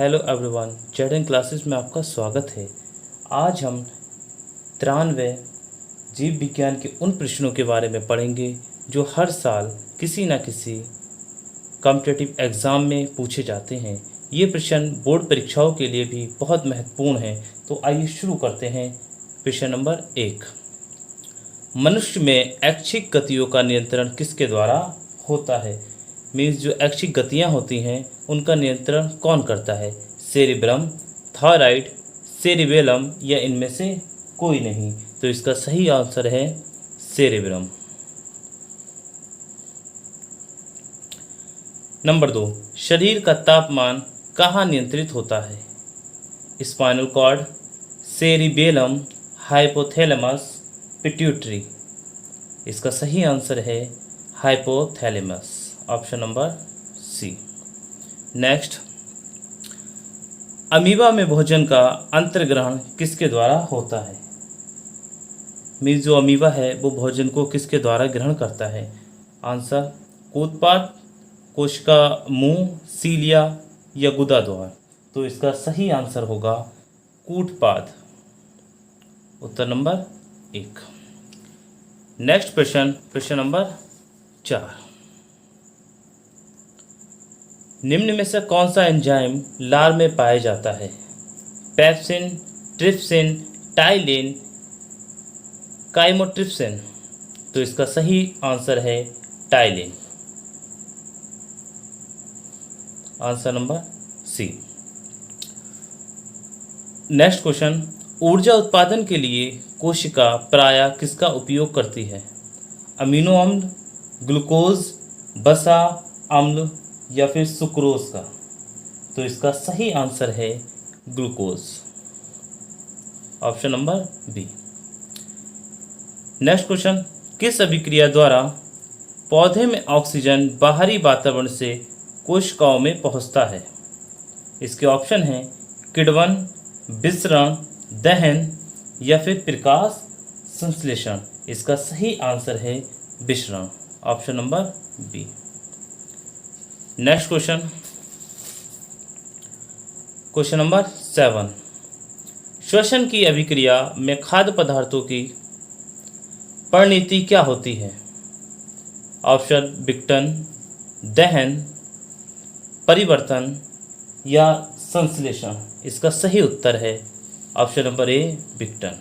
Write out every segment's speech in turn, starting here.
Hello everyone, Jadon classes में आपका स्वागत है। आज हम 93 जीव विज्ञान के उन प्रश्नों के बारे में पढ़ेंगे जो हर साल किसी न किसी कॉम्पिटिटिव एग्ज़ाम में पूछे जाते हैं। ये प्रश्न बोर्ड परीक्षाओं के लिए भी बहुत महत्वपूर्ण हैं। तो आइए शुरू करते हैं। प्रश्न नंबर 1, मनुष्य में ऐच्छिक गतियों का नियंत्रण किसके द्वारा होता है? मीन्स जो ऐच्छिक गतियाँ होती हैं उनका नियंत्रण कौन करता है? सेरिब्रम, थायराइड, सेरिबेलम या इनमें से कोई नहीं? तो इसका सही आंसर है सेरिब्रम। नंबर 2, शरीर का तापमान कहाँ नियंत्रित होता है? Spinal cord, cerebellum, hypothalamus, pituitary. इसका सही आंसर है hypothalamus, option number C. Next, amoeba में भोजन का अंतर्ग्रहण किसके द्वारा होता है? मीन्स जो अमीबा है वो भोजन को किसके द्वारा ग्रहण करता है? आंसर, कूदपाद, कोशिका मुंह, सीलिया या गुदा द्वार। तो इसका सही आंसर होगा कूटपाद, उत्तर नंबर 1। नेक्स्ट प्रश्न नंबर 4, निम्न में से कौन सा एंजाइम लार में पाया जाता है? Pepsin, trypsin, ptyalin, chymotrypsin. तो इसका सही आंसर है ptyalin, answer number C. Next question, ऊर्जा उत्पादन के लिए कोशिका प्रायः किसका उपयोग करती है? अमीनो अम्ल, ग्लूकोज, वसा अम्ल या फिर सुक्रोज का? तो इसका सही आंसर है glucose, option number B. Next question, किस अभिक्रिया द्वारा पौधे में ऑक्सीजन बाहरी वातावरण से कोशिकाओं में पहुंचता है? इसके ऑप्शन हैं किण्वन, विसरण, दहन या फिर प्रकाश संश्लेषण। इसका सही आंसर है विसरण, option number B. Next question number 7, श्वसन की अभिक्रिया में खाद्य पदार्थों की परिणति क्या होती है? ऑप्शन, विघटन, दहन, परिवर्तन या संश्लेषण। इसका सही उत्तर है ऑप्शन नंबर ए, विघटन।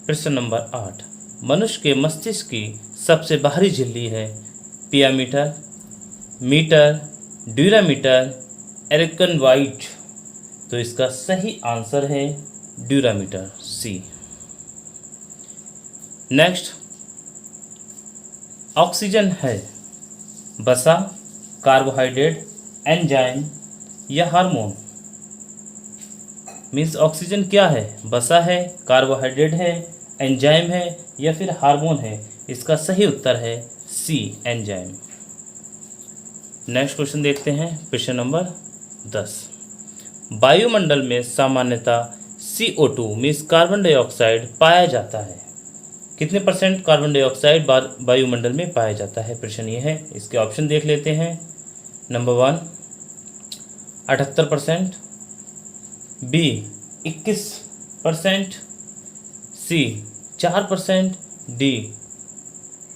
प्रश्न नंबर 8, मनुष्य के मस्तिष्क की सबसे बाहरी झिल्ली है? पियामीटर, मीटर, ड्यूरामीटर, एरेकनवाइट। तो इसका सही आंसर है ड्यूरामीटर, सी। नेक्स्ट, ऑक्सीजन है वसा, कार्बोहाइड्रेट, एंजाइम या हार्मोन? मीन्स ऑक्सीजन क्या है? वसा है, कार्बोहाइड्रेट है, एंजाइम है या फिर हार्मोन है? इसका सही उत्तर है सी, एंजाइम। नेक्स्ट क्वेश्चन देखते हैं। प्रश्न नंबर 10, वायुमंडल में सामान्यतः CO2 मीन्स कार्बन डाइऑक्साइड पाया जाता है? कितने % कार्बन डाइऑक्साइड वायुमंडल में पाया जाता है? प्रश्न ये है। इसके ऑप्शन देख लेते हैं। नंबर 1, 78%, बी 21%, सी 4%, डी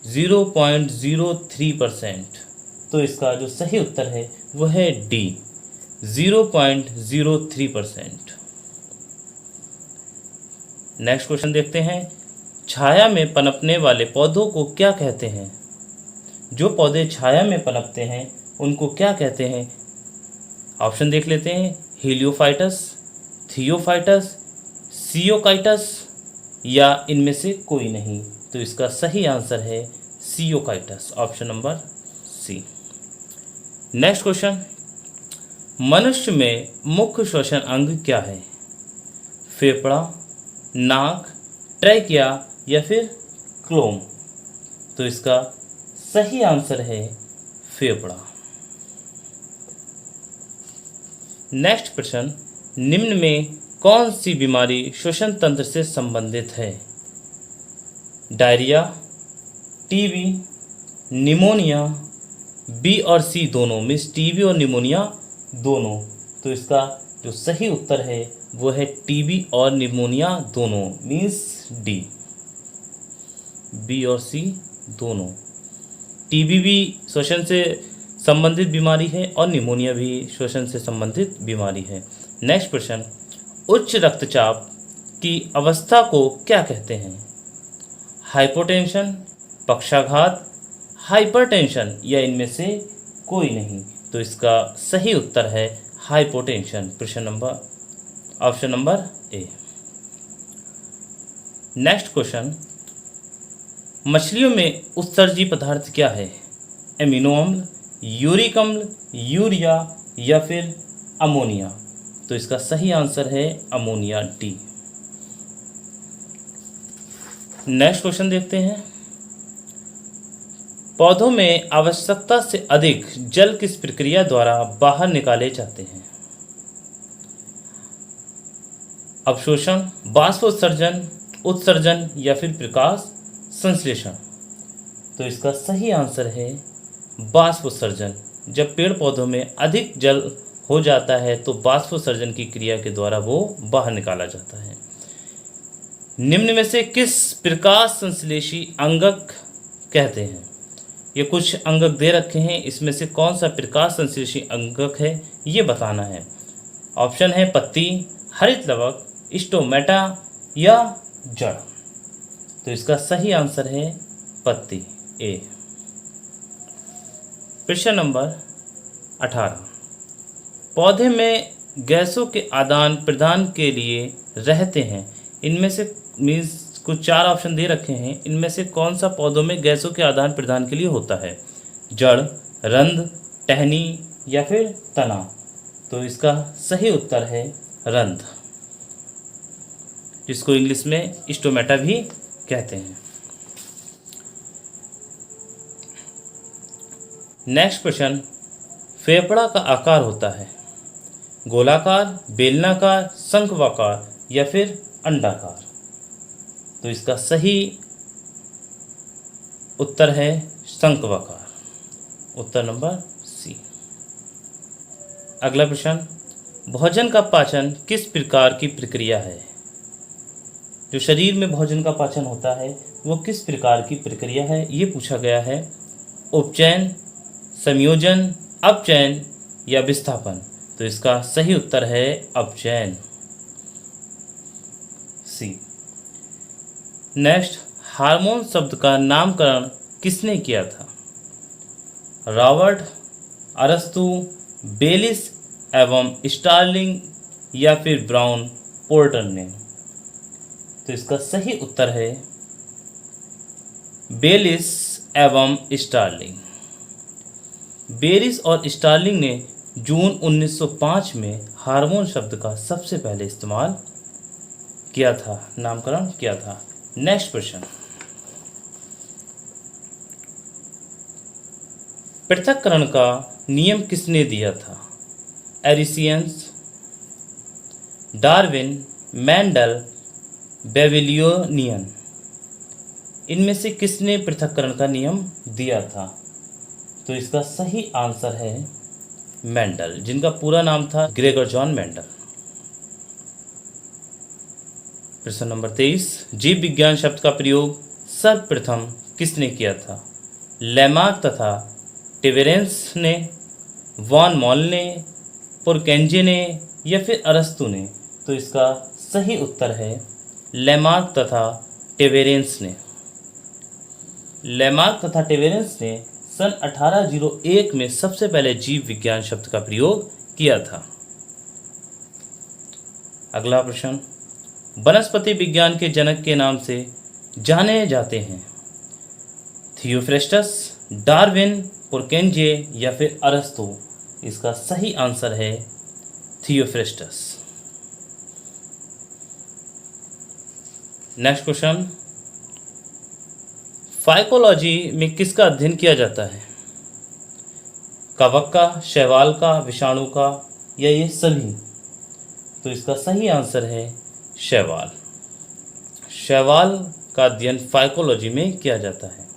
0.03%। तो इसका जो सही उत्तर है वह है डी, 0.03%। नेक्स्ट क्वेश्चन देखते हैं। छाया में पनपने वाले पौधों को क्या कहते हैं? जो पौधे छाया में पनपते हैं उनको क्या कहते हैं? ऑप्शन देख लेते हैं। हीलियोफाइटस, थियोफाइटस, सियोकाइटस या इनमें से कोई नहीं? तो इसका सही आंसर है सियोकाइटस, option number C. Next question, मनुष्य में मुख्य श्वसन अंग क्या है? फेफड़ा, नाक, ट्रैकिया या फिर क्लोम? तो इसका सही आंसर है फेफड़ा। नेक्स्ट प्रश्न, निम्न में कौन सी बीमारी श्वसन तंत्र से संबंधित है? डायरिया, टीबी, निमोनिया, बी और सी दोनों, मीन्स टीबी और निमोनिया दोनों। तो इसका जो सही उत्तर है वो है टीबी और निमोनिया दोनों, मीन्स डी। बी और सी दोनों। टीबी भी श्वसन से संबंधित बीमारी है और निमोनिया भी श्वसन से संबंधित बीमारी है। नेक्स्ट प्रश्न, उच्च रक्तचाप की अवस्था को क्या कहते हैं? हाइपोटेंशन, पक्षाघात, हाइपरटेंशन या इनमें से कोई नहीं। तो इसका सही उत्तर है hypotension. Option number A. Next question, मछलियों में उत्सर्जी पदार्थ क्या है? एमिनो अम्ल, यूरिक अम्ल, यूरिया या फिर अमोनिया। तो इसका सही आंसर है अमोनिया, डी। नेक्स्ट क्वेश्चन देखते हैं, पौधों में आवश्यकता से अधिक जल किस प्रक्रिया द्वारा बाहर निकाले जाते हैं? अवशोषण, बाष्पोत्सर्जन, उत्सर्जन या फिर प्रकाश संश्लेषण। तो इसका सही आंसर है बाष्पोत्सर्जन। जब पेड़ पौधों में अधिक जल हो जाता है तो बाष्पोत्सर्जन की क्रिया के द्वारा वो बाहर निकाला जाता है। निम्न में से किस प्रकाश संश्लेषी अंगक कहते हैं? ये कुछ अंगक दे रखे हैं, इसमें से कौन सा प्रकाश संश्लेषी अंगक है ये बताना है। ऑप्शन है पत्ती, हरित लवक, स्टोमेटा या जड़। तो इसका सही आंसर है पत्ती, ए। प्रश्न नंबर 18, पौधे में गैसों के आदान प्रदान के लिए रहते हैं, इनमें से मीन्स कुछ 4 ऑप्शन दे रखे हैं, इनमें से कौन सा पौधों में गैसों के आदान प्रदान के लिए होता है? जड़, रंध्र, टहनी या फिर तना। तो इसका सही उत्तर है रंध्र, जिसको इंग्लिश में स्टोमेटा भी कहते हैं। नेक्स्ट क्वेश्चन, फेफड़ा का आकार होता है गोलाकार, बेलनाकार, शंखवाकार या फिर अंडाकार। तो इसका सही उत्तर है शंखवाकार, उत्तर नंबर सी। अगला प्रश्न, भोजन का पाचन किस प्रकार की प्रक्रिया है? जो शरीर में भोजन का पाचन होता है वो किस प्रकार की प्रक्रिया है ये पूछा गया है। उपचयन, संयोजन, अपचयन या विस्थापन। तो इसका सही उत्तर है अपचयन, सी। नेक्स्ट, हार्मोन शब्द का नामकरण किसने किया था? रॉबर्ट, अरस्तु, बेलिस एवं स्टार्लिंग या फिर ब्राउन पोर्टर ने। तो इसका सही उत्तर है बेलिस एवं स्टार्लिंग। बेलिस और स्टार्लिंग ने जून 1905 में हार्मोन शब्द का सबसे पहले इस्तेमाल किया था, नामकरण किया था। नेक्स्ट प्रश्न, पृथक्करण का नियम किसने दिया था? एरिसियंस, डार्विन, मेंडल, बेविलियनियन। इनमें से किसने पृथक्करण का नियम दिया था? तो इसका सही आंसर है मेंडल, जिनका पूरा नाम था ग्रेगर जॉन मेंडल। प्रश्न नंबर 23, जीव विज्ञान शब्द का प्रयोग सर्वप्रथम किसने किया था? लेमार्क तथा टिवेरेंस ने, वॉन मॉल ने, पुरकेंजे ने या फिर अरस्तु ने। तो इसका सही उत्तर है लेमार्क तथा टिवेरेंस ने। लेमार्क तथा टिवेरेंस ने सन 1801 में सबसे पहले जीव विज्ञान शब्द का प्रयोग किया था। अगला प्रश्न, वनस्पति विज्ञान के जनक के नाम से जाने जाते हैं? थियोफ्रेस्टस, डार्विन, पुरकेंजे या फिर अरस्तु। इसका सही आंसर है थियोफ्रेस्टस। नेक्स्ट क्वेश्चन, फाइकोलॉजी में किसका अध्ययन किया जाता है? कवक का, शैवाल का, विषाणु का या ये सभी। तो इसका सही आंसर है शैवाल। शैवाल का अध्ययन फाइकोलॉजी में किया जाता है।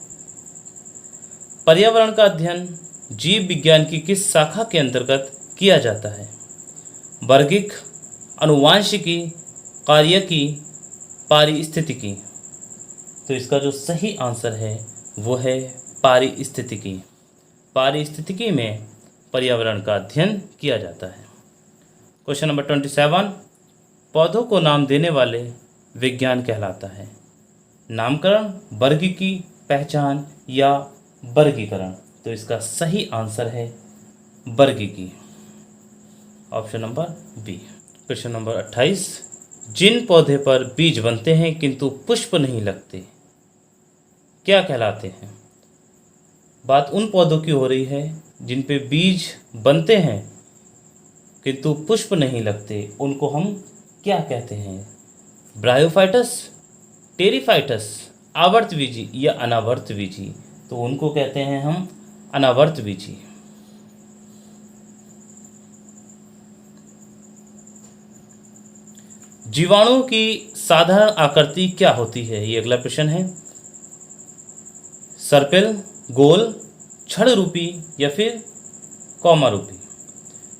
पर्यावरण का अध्ययन जीव विज्ञान की किस शाखा के अंतर्गत किया जाता है? वर्गिक, आनुवांशिकी, कार्यकी, पारिस्थितिकी। तो इसका जो सही आंसर है वो है पारिस्थितिकी। पारिस्थितिकी में पर्यावरण का अध्ययन किया जाता है। क्वेश्चन नंबर 27, पौधों को नाम देने वाले विज्ञान कहलाता है? नामकरण, वर्गीकी, पहचान या वर्गीकरण। तो इसका सही आंसर है वर्गीकी, option number B. Question number 28, जिन पौधे पर बीज बनते हैं किंतु पुष्प नहीं लगते क्या कहलाते हैं? बात उन पौधों की हो रही है जिन पे बीज बनते हैं किंतु पुष्प नहीं लगते, उनको हम क्या कहते हैं? ब्रायोफाइटस, टेरिफाइटस, आवर्तबीजी या अनावर्तबीजी। तो उनको कहते हैं हम अनावर्तबीजी। जीवाणुओं की साधारण आकृति क्या होती है? ये अगला प्रश्न है। सर्पिल, गोल, छड़ रूपी या फिर कौमा रूपी।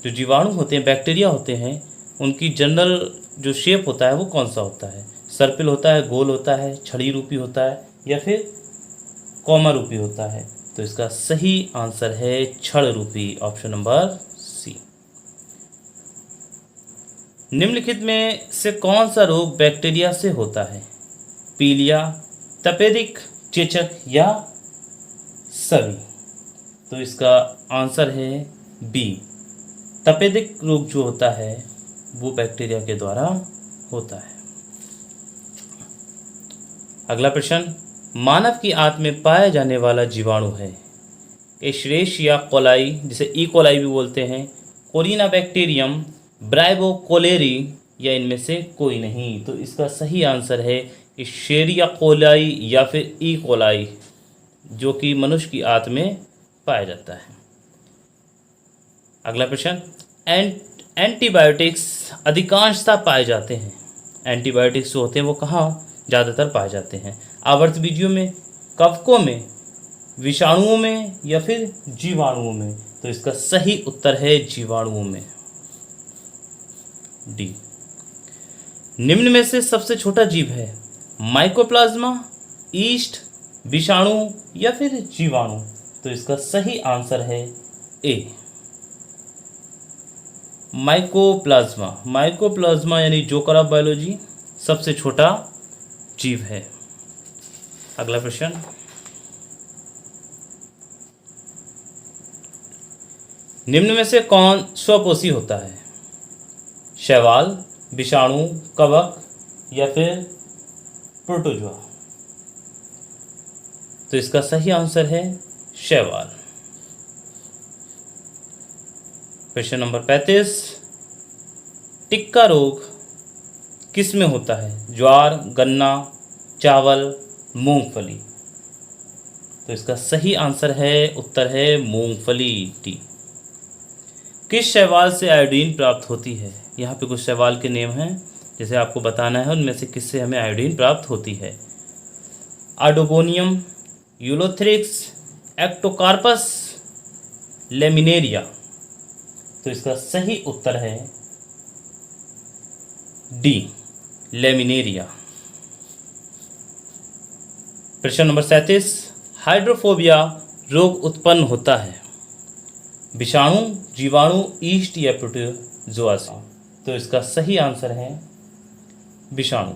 जो जीवाणु होते हैं, बैक्टीरिया होते हैं, उनकी जनरल जो शेप होता है वो कौन सा होता है? सर्पिल होता है, गोल होता है, छड़ी रूपी होता है या फिर कौमा रूपी होता है? तो इसका सही आंसर है छड़ रूपी, ऑप्शन नंबर सी। निम्नलिखित में से कौन सा रोग बैक्टीरिया से होता है? पीलिया, तपेदिक, चेचक या सभी। तो इसका आंसर है बी, तपेदिक रोग जो होता है वो बैक्टीरिया के द्वारा होता है। अगला प्रश्न, मानव की आंत में पाया जाने वाला जीवाणु है? एशेरिशिया कोलाई, जिसे ई कोलाई भी बोलते हैं, कोरिना बैक्टीरियम, ब्राइबो कोलेरी या इनमें से कोई नहीं। तो इसका सही आंसर है एशेरिया कोलाई या फिर ई कोलाई, जो कि मनुष्य की आंत में पाया जाता है। अगला प्रश्न, एंटीबायोटिक्स अधिकांशतः पाए जाते हैं? एंटीबायोटिक्स जो होते हैं वो कहाँ ज़्यादातर पाए जाते हैं? आवर्तबीजियों में, कवकों में, विषाणुओं में या फिर जीवाणुओं में? तो इसका सही उत्तर है जीवाणुओं में, डी। निम्न में से सबसे छोटा जीव है? माइकोप्लाज्मा, ईस्ट, विषाणु या फिर जीवाणु? तो इसका सही आंसर है ए, माइकोप्लाज्मा। माइकोप्लाज्मा यानी जोकर ऑफ बायोलॉजी सबसे छोटा जीव है। अगला प्रश्न, निम्न में से कौन स्वपोषी होता है? शैवाल, विषाणु, कवक या फिर प्रोटोजोआ? तो इसका सही आंसर है शैवाल। प्रश्न नंबर 35, टिक्का रोग किस में होता है? ज्वार, गन्ना, चावल, मूंगफली? तो इसका सही आंसर है, उत्तर है मूंगफली, टी। किस शैवाल से आयोडीन प्राप्त होती है? यहाँ पे कुछ शैवाल के नेम हैं, जैसे आपको बताना है उनमें से किससे हमें आयोडीन प्राप्त होती है। आडोगोनियम, यूलोथ्रिक्स, एक्टोकार्पस, लेमिनेरिया? तो इसका सही उत्तर है डी, लेमिनेरिया। प्रश्न नंबर 37, हाइड्रोफोबिया रोग उत्पन्न होता है? विषाणु, जीवाणु, ईस्ट या प्रोटोजोआ से? तो इसका सही आंसर है विषाणु,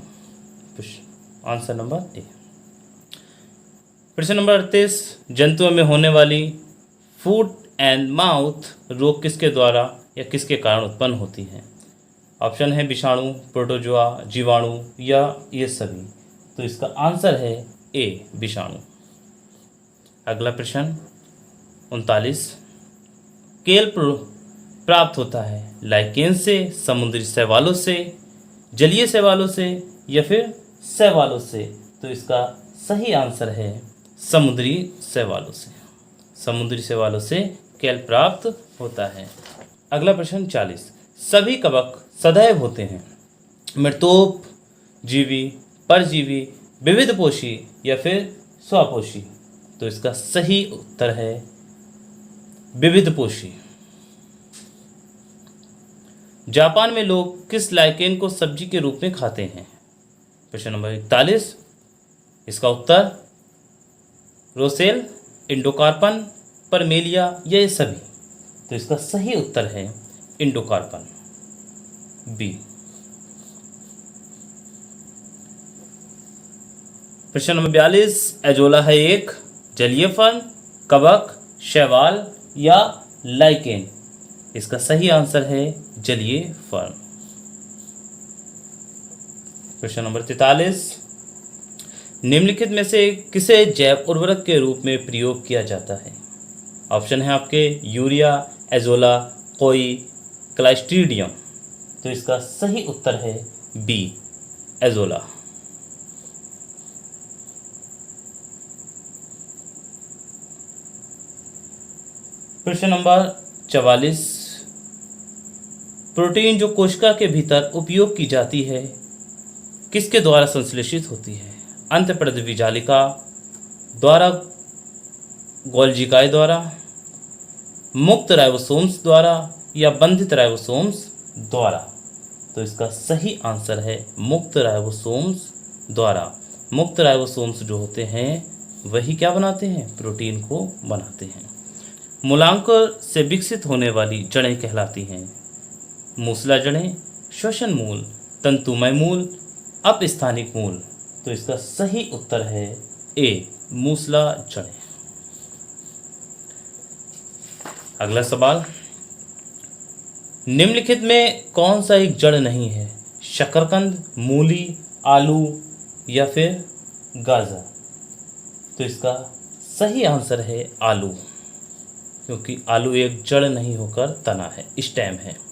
आंसर नंबर ए। प्रश्न नंबर 38, जंतुओं में होने वाली फूट एंड माउथ रोग किसके द्वारा या किसके कारण उत्पन्न होती है? ऑप्शन है विषाणु, प्रोटोजोआ, जीवाणु या ये सभी। तो इसका आंसर है ए, विषाणु। अगला प्रश्न 39, केल प्राप्त होता है लाइकेन से, समुद्री शैवालों से, जलीय शैवालों से या फिर शैवालों से? तो इसका सही आंसर है समुद्री शैवालों से। समुद्री शैवालों से केल प्राप्त होता है। अगला प्रश्न 40, सभी कवक सदैव होते हैं? मृतोप जीवी, परजीवी, विविधपोषी या फिर स्वपोषी? तो इसका सही उत्तर है विविधपोषी। जापान में लोग किस लाइकेन को सब्जी के रूप में खाते हैं? प्रश्न नंबर 41, इसका उत्तर रोसेल, इंडोकार्पन, परमेलिया या ये सभी। तो इसका सही उत्तर है इंडोकार्पन, बी। प्रश्न नंबर 42, एजोला है एक जलीय फर्न, कवक, शैवाल या लाइकेन? इसका सही आंसर है जलीय फर्न। प्रश्न नंबर 43, निम्नलिखित में से किसे जैव उर्वरक के रूप में प्रयोग किया जाता है? ऑप्शन है आपके यूरिया, एजोला, कोई, क्लाइस्ट्रीडियम। तो इसका सही उत्तर है बी, एजोला। प्रश्न नंबर 44, प्रोटीन जो कोशिका के भीतर उपयोग की जाती है किसके द्वारा संश्लेषित होती है? अंतःप्रद्रवी जालिका द्वारा, गोल्जिकाय द्वारा, मुक्त राइबोसोम्स द्वारा या बंधित राइबोसोम्स द्वारा? तो इसका सही आंसर है मुक्त राइबोसोम्स द्वारा। मुक्त राइबोसोम्स जो होते हैं वही क्या बनाते हैं? प्रोटीन को बनाते हैं। मूलांकुर से विकसित होने वाली जड़ें कहलाती हैं मूसला जड़ें, श्वसन मूल, तंतुमय मूल, अपस्थानिक मूल। तो इसका सही उत्तर है ए, मूसला जड़ें। अगला सवाल, निम्नलिखित में कौन सा एक जड़ नहीं है? शकरकंद, मूली, आलू या फिर गाजर? तो इसका सही आंसर है आलू, क्योंकि आलू एक जड़ नहीं होकर तना है, स्टेम है।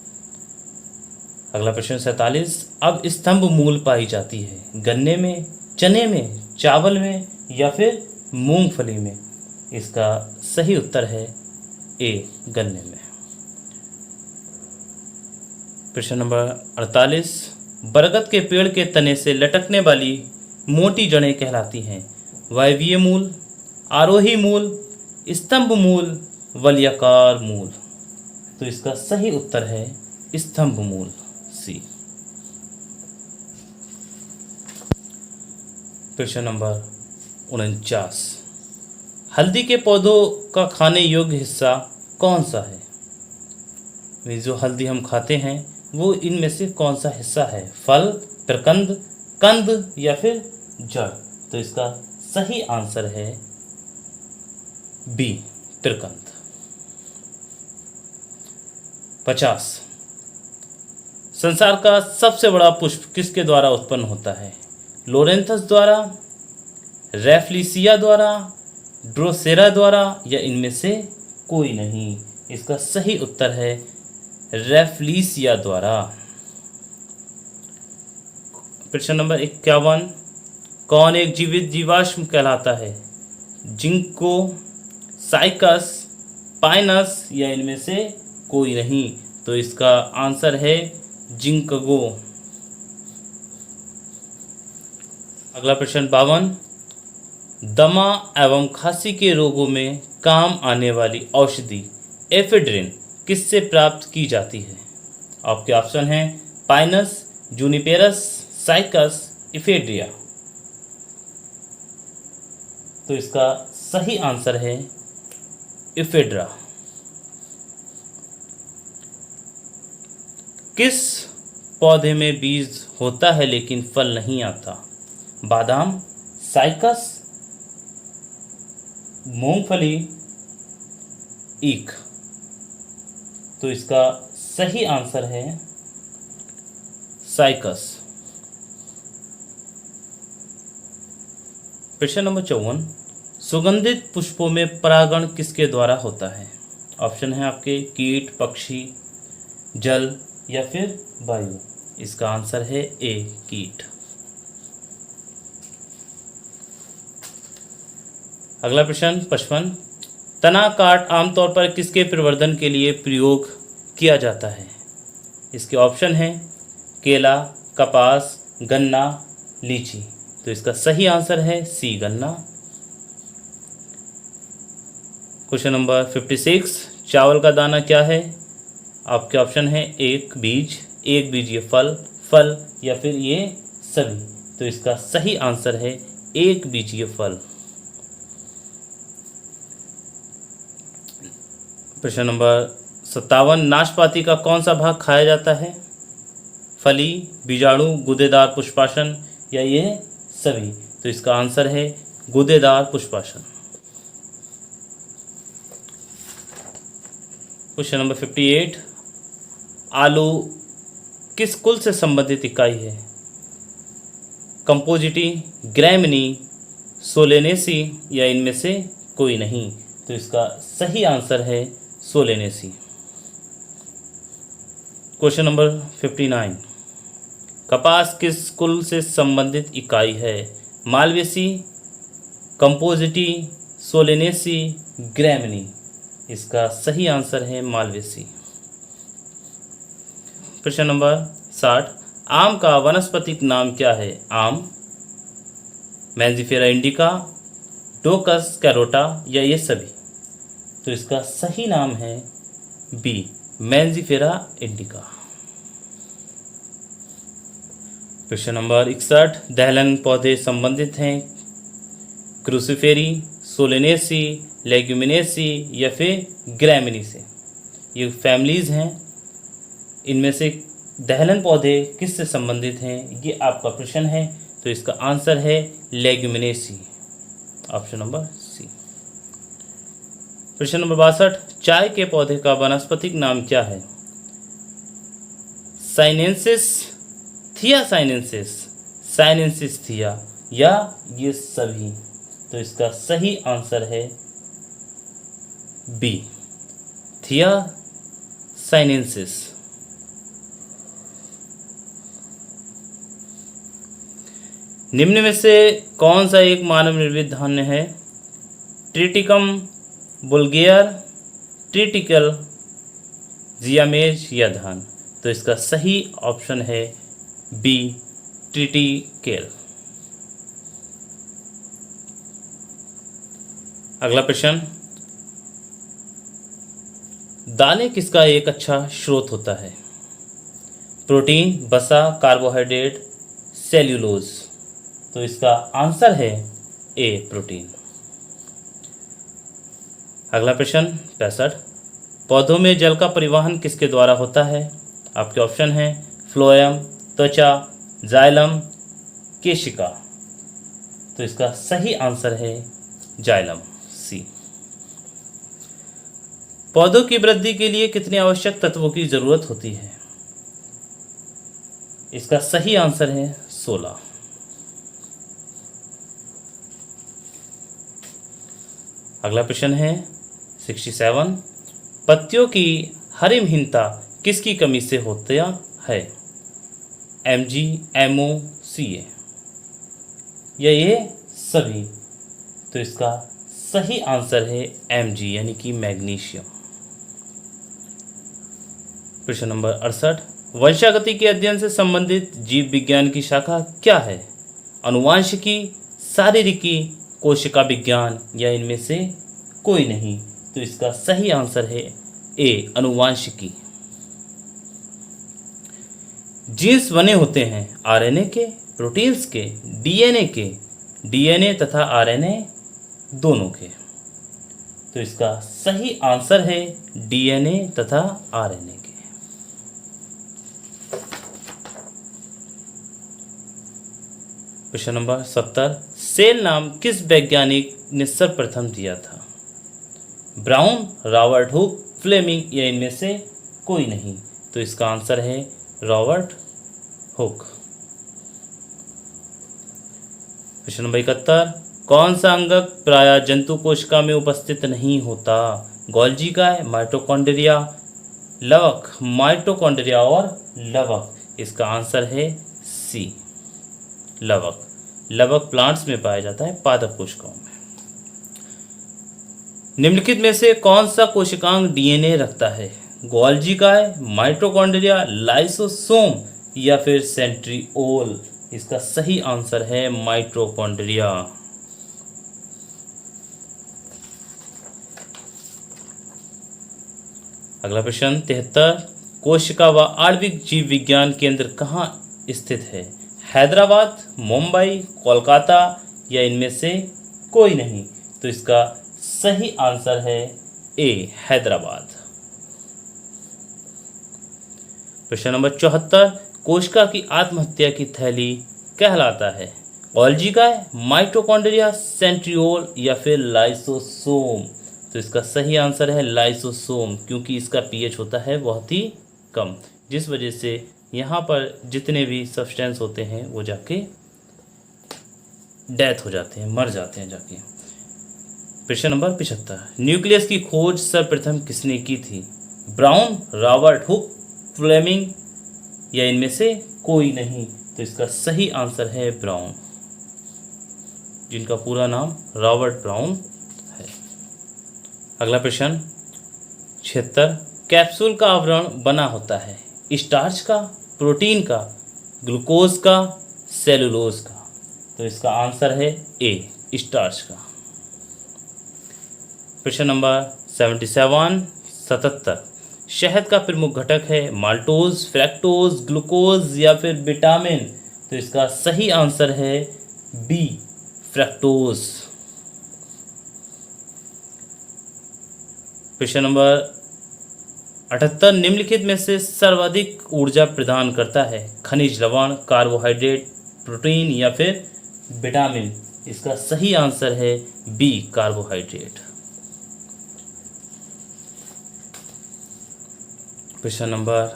अगला प्रश्न 47, अब स्तंभ मूल पाई जाती है गन्ने में, चने में, चावल में या फिर मूंगफली में? इसका सही उत्तर है ए, गन्ने में। प्रश्न नंबर 48, बरगद के पेड़ के तने से लटकने वाली मोटी जड़ें कहलाती हैं वायवीय मूल, आरोही मूल, स्तंभ मूल, वलयाकार मूल? तो इसका सही उत्तर है स्तंभ मूल, सी। प्रश्न नंबर 49, हल्दी के पौधों का खाने योग्य हिस्सा कौन सा है? जो हल्दी हम खाते हैं वो इनमें से कौन सा हिस्सा है? फल, प्रकंद, कंद या फिर जड़? तो इसका सही आंसर है बी, प्रकंद। 50, संसार का सबसे बड़ा पुष्प किसके द्वारा उत्पन्न होता है? लोरेंथस द्वारा, रैफ्लिसिया द्वारा, ड्रोसेरा द्वारा या इनमें से कोई नहीं? इसका सही उत्तर है रैफ्लिसिया द्वारा। प्रश्न नंबर 51, कौन एक जीवित जीवाश्म कहलाता है? जिंको, साइकस, पाइनस या इनमें से कोई नहीं? तो इसका आंसर है जिंकगो। अगला प्रश्न 52, दमा एवं खांसी के रोगों में काम आने वाली औषधि एफेड्रिन किससे प्राप्त की जाती है? आपके ऑप्शन हैं पाइनस, जूनिपेरस, साइकस, इफेड्रिया। तो इसका सही आंसर है इफेड्रा। किस पौधे में बीज होता है लेकिन फल नहीं आता? बादाम, साइकस, मूंगफली, ईख? तो इसका सही आंसर है साइकस। प्रश्न नंबर 54, सुगंधित पुष्पों में परागण किसके द्वारा होता है? ऑप्शन है आपके कीट, पक्षी, जल या फिर वायु? इसका आंसर है ए, कीट। अगला प्रश्न 55, तना काट आमतौर पर किसके प्रवर्धन के लिए प्रयोग किया जाता है? इसके ऑप्शन हैं केला, कपास, गन्ना, लीची। तो इसका सही आंसर है सी, गन्ना। क्वेश्चन नंबर 56, चावल का दाना क्या है? आपके ऑप्शन है एक बीज, एक बीज ये फल, फल या फिर ये सभी। तो इसका सही आंसर है एक बीजीय फल। प्रश्न नंबर 57, नाशपाती का कौन सा भाग खाया जाता है? फली, बीजाणु, गूदेदार पुष्पाशन या ये सभी। तो इसका आंसर है गूदेदार पुष्पाशन। क्वेश्चन नंबर 58, आलू किस कुल से संबंधित इकाई है? कंपोजिटी, ग्रैमिनी, सोलेनेसी या इनमें से कोई नहीं। तो इसका सही आंसर है सोलेनेसी। क्वेश्चन नंबर 59, कपास किस कुल से संबंधित इकाई है? Malvaceae, Compositae, Solanaceae, Gramineae. इसका सही आंसर है मालवेसी। प्रश्न नंबर 60, आम का वानस्पतिक नाम क्या है? आम, मैंजिफेरा इंडिका, डोकस कैरोटा या ये सभी। तो इसका सही नाम है बी, मैंजिफेरा इंडिका। प्रश्न नंबर 61, दहलन पौधे संबंधित हैं क्रूसिफेरी, सोलेनेसी, लेग्यूमिनेसी या फिर ग्रैमिनी से। ये फैमिलीज हैं, इनमें से दहलन पौधे किस से संबंधित हैं, ये आपका प्रश्न है। तो इसका आंसर है लेग्यूमिनेसी, ऑप्शन नंबर सी। प्रश्न नंबर 62, चाय के पौधे का वानस्पतिक नाम क्या है? साइनेंसिस, थिया साइनेंसिस, साइनेंसिस थिया या ये सभी। तो इसका सही आंसर है बी, थिया साइनेंसिस। निम्न में से कौन सा एक मानव निर्मित धान्य है? ट्रिटिकम, बुल्गेयर, ट्रिटिकल, जियामेज या धान। तो इसका सही ऑप्शन है बी, ट्रिटिकेल। अगला प्रश्न, दालें किसका एक अच्छा स्रोत होता है? प्रोटीन, वसा, कार्बोहाइड्रेट, सेल्यूलोज। तो इसका आंसर है ए, प्रोटीन। अगला प्रश्न 65, पौधों में जल का परिवहन किसके द्वारा होता है? आपके ऑप्शन हैं फ्लोएम, त्वचा, जाइलम, केशिका। तो इसका सही आंसर है जाइलम, सी। पौधों की वृद्धि के लिए कितने आवश्यक तत्वों की जरूरत होती है? इसका सही आंसर है 16। अगला प्रश्न है 67, पत्तियों की हरिमहीनता किसकी कमी से होता है? Mg, MO, Ca या ये सभी। तो इसका सही आंसर है Mg यानी कि मैग्नीशियम। प्रश्न नंबर 68, वंशागति के अध्ययन से संबंधित जीव विज्ञान की शाखा क्या है? अनुवांशिकी, शारीरिकी, कोशिका विज्ञान या इनमें से कोई नहीं। तो इसका सही आंसर है ए, अनुवांशिकी। जीन्स बने होते हैं आरएनए के, प्रोटीन्स के, डीएनए के, डीएनए तथा आरएनए दोनों के। तो इसका सही आंसर है डीएनए तथा आरएनए के। प्रश्न नंबर 70, सेल नाम किस वैज्ञानिक ने सर्वप्रथम दिया था? ब्राउन, रॉबर्ट हुक, फ्लेमिंग या इनमें से कोई नहीं। तो इसका आंसर है रॉबर्ट हुक। प्रश्न नंबर 71, कौन सा अंगक प्रायः जंतु कोशिका में उपस्थित नहीं होता? गोल्जी गाय, माइटोकॉन्ड्रिया, लवक, माइटोकॉन्ड्रिया और लवक। इसका आंसर है सी, लवक। लवक प्लांट्स में पाया जाता है, पादप कोशिकाओं में। निम्नलिखित में से कौन सा कोशिकांग डीएनए रखता है? गोल्जी गाय, माइटोकॉन्ड्रिया, लाइसोसोम या फिर सेंट्रिओल। इसका सही आंसर है माइटोकॉन्ड्रिया। अगला प्रश्न 73, कोशिका व आणविक जीव विज्ञान केंद्र कहाँ स्थित है? हैदराबाद, मुंबई, कोलकाता या इनमें से कोई नहीं? तो इसका सही आंसर है ए, हैदराबाद। प्रश्न नंबर 74, कोशिका की आत्महत्या की थैली कहलाता है? गोल्गी काय, माइटोकॉन्ड्रिया, सेंट्रियोल या फिर लाइसोसोम? तो इसका सही आंसर है लाइसोसोम, क्योंकि इसका पीएच होता है बहुत ही कम, जिस वजह से यहाँ पर जितने भी सब्सटेंस होते हैं वो जाके डेथ हो जाते हैं, मर जाते हैं जाके। प्रश्न नंबर 75, न्यूक्लियस की खोज सर्वप्रथम किसने की थी? ब्राउन, रॉबर्ट हुक, फ्लेमिंग या इनमें से कोई नहीं? तो इसका सही आंसर है ब्राउन, जिनका पूरा नाम रॉबर्ट ब्राउन है। अगला प्रश्न 76, कैप्सूल का आवरण बना होता है स्टार्च का, प्रोटीन का, ग्लूकोज का, सेलुलोज का? तो इसका आंसर है ए, स्टार्च का। प्रश्न नंबर 77, शहद का प्रमुख घटक है माल्टोज, फ्रैक्टोज, ग्लूकोज या फिर विटामिन? तो इसका सही आंसर है बी, फ्रैक्टोज। प्रश्न नंबर 78, निम्नलिखित में से सर्वाधिक ऊर्जा प्रदान करता है खनिज लवण, कार्बोहाइड्रेट, प्रोटीन या फिर विटामिन? इसका सही आंसर है बी, कार्बोहाइड्रेट। प्रश्न नंबर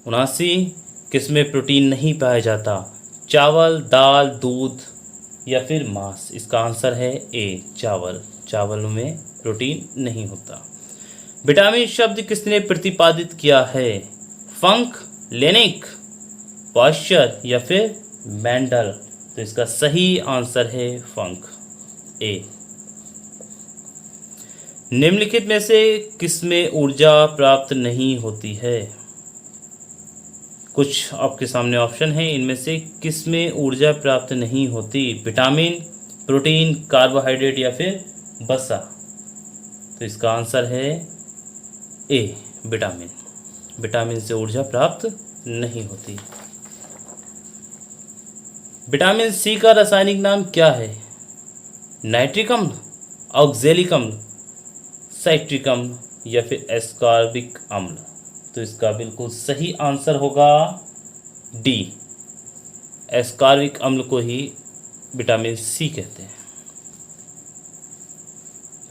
79, किसमें प्रोटीन नहीं पाया जाता? चावल, दाल, दूध या फिर मांस? इसका आंसर है ए, चावल। चावल में प्रोटीन नहीं होता। विटामिन शब्द किसने प्रतिपादित किया है? फंक, लेनिक, पॉस्चर या फिर मेंडल? तो इसका सही आंसर है फंक, ए। निम्नलिखित में से किसमें ऊर्जा प्राप्त नहीं होती है? कुछ आपके सामने ऑप्शन है, इनमें से किसमें ऊर्जा प्राप्त नहीं होती? विटामिन, प्रोटीन, कार्बोहाइड्रेट या फिर वसा? तो इसका आंसर है ए, विटामिन। विटामिन से ऊर्जा प्राप्त नहीं होती। विटामिन सी का रासायनिक नाम क्या है? नाइट्रिक अम्ल, ऑक्जेलिक अम्ल, साइट्रिक अम्ल या फिर एस्कॉर्बिक अम्ल? तो इसका बिल्कुल सही आंसर होगा डी, एस्कॉर्बिक अम्ल को ही विटामिन सी कहते हैं।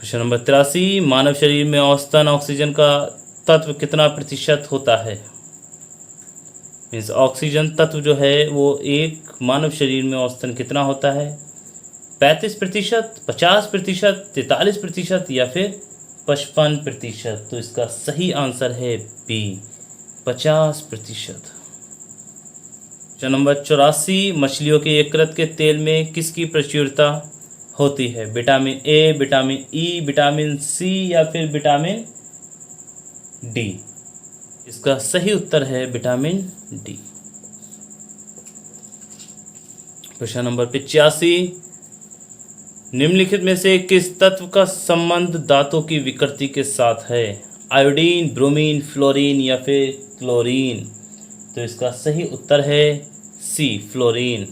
प्रश्न नंबर 83, मानव शरीर में औसतन ऑक्सीजन का तत्व कितना प्रतिशत होता है? मीन्स ऑक्सीजन तत्व जो है वो एक मानव शरीर में औसतन कितना होता है? 35%, 50%, 43% या फिर 55%? तो इसका सही आंसर है बी, 50%। प्रश्न नंबर 84, मछलियों के यकृत के तेल में किसकी प्रचुरता होती है? Vitamin A, vitamin E, vitamin C या फिर विटामिन डी? इसका सही उत्तर है विटामिन डी। प्रश्न नंबर 85, निम्नलिखित में से किस तत्व का संबंध धातु की विकृति के साथ है? आयोडीन, ब्रोमीन, फ्लोरीन या फिर क्लोरीन? तो इसका सही उत्तर है सी, फ्लोरीन।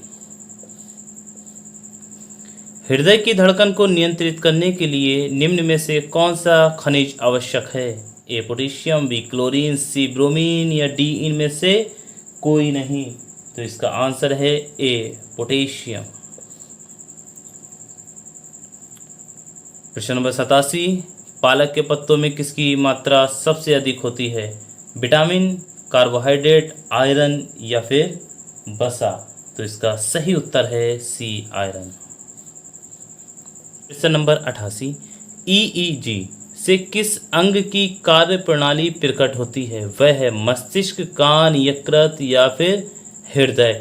हृदय की धड़कन को नियंत्रित करने के लिए निम्न में से कौन सा खनिज आवश्यक है? ए, पोटेशियम, बी, क्लोरीन, सी, ब्रोमीन या डी इनमें से कोई नहीं? तो इसका आंसर है ए, पोटेशियम। प्रश्न नंबर 87, पालक के पत्तों में किसकी मात्रा सबसे अधिक होती है? विटामिन, कार्बोहाइड्रेट, आयरन या फिर वसा? तो इसका सही उत्तर है सी, आयरन। प्रश्न नंबर 88, ईईजी से किस अंग की कार्य प्रणाली प्रकट होती है? वह है मस्तिष्क, कान, यकृत या फिर हृदय?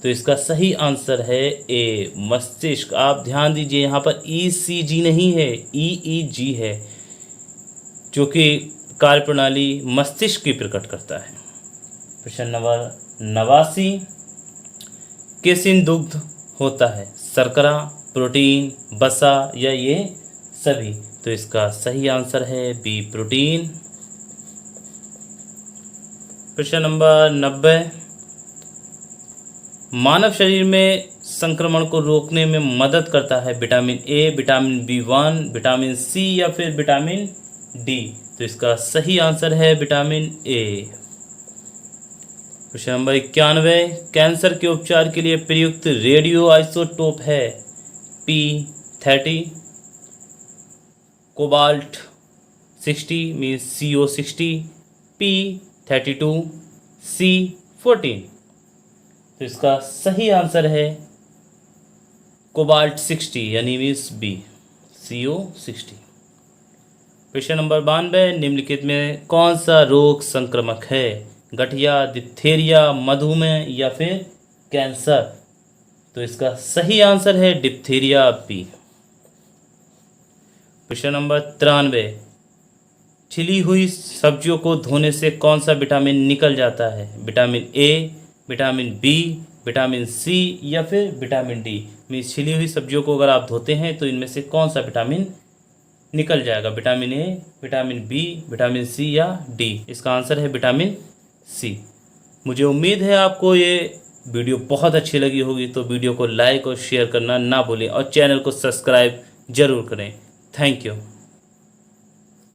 तो इसका सही आंसर है ए, मस्तिष्क। आप ध्यान दीजिए, यहाँ पर ईसीजी नहीं है, ईईजी है, जो कि कार्यप्रणाली मस्तिष्क की प्रकट करता है। प्रश्न नंबर 89, किसिन दुग्ध होता है? शर्करा, प्रोटीन, वसा या ये सभी? तो इसका सही आंसर है बी, प्रोटीन। प्रश्न नंबर 90, मानव शरीर में संक्रमण को रोकने में मदद करता है vitamin A, vitamin B1, vitamin C या फिर विटामिन डी। तो इसका सही आंसर है विटामिन ए। प्रश्न नंबर 91, कैंसर के उपचार के लिए प्रयुक्त रेडियो आइसोटोप है P30, cobalt 60 means CO60, P32, C14। तो इसका सही आंसर है कोबाल्ट 60 यानी मीन्स बी, CO60। प्रश्न नंबर 92, निम्नलिखित में कौन सा रोग संक्रामक है? गठिया, डिप्थीरिया, मधुमेह या फिर कैंसर? तो इसका सही आंसर है डिप्थीरिया बी। प्रश्न नंबर 93, छिली हुई सब्जियों को धोने से कौन सा विटामिन निकल जाता है? Vitamin A, vitamin B, vitamin C या फिर विटामिन डी। मीन्स छिली हुई सब्जियों को अगर आप धोते हैं तो इनमें से कौन सा विटामिन निकल जाएगा? Vitamin A, vitamin B, vitamin C या डी? इसका आंसर है विटामिन सी। मुझे उम्मीद है आपको ये वीडियो बहुत अच्छी लगी होगी, तो वीडियो को लाइक और शेयर करना ना भूलें और चैनल को सब्सक्राइब जरूर करें। Thank you.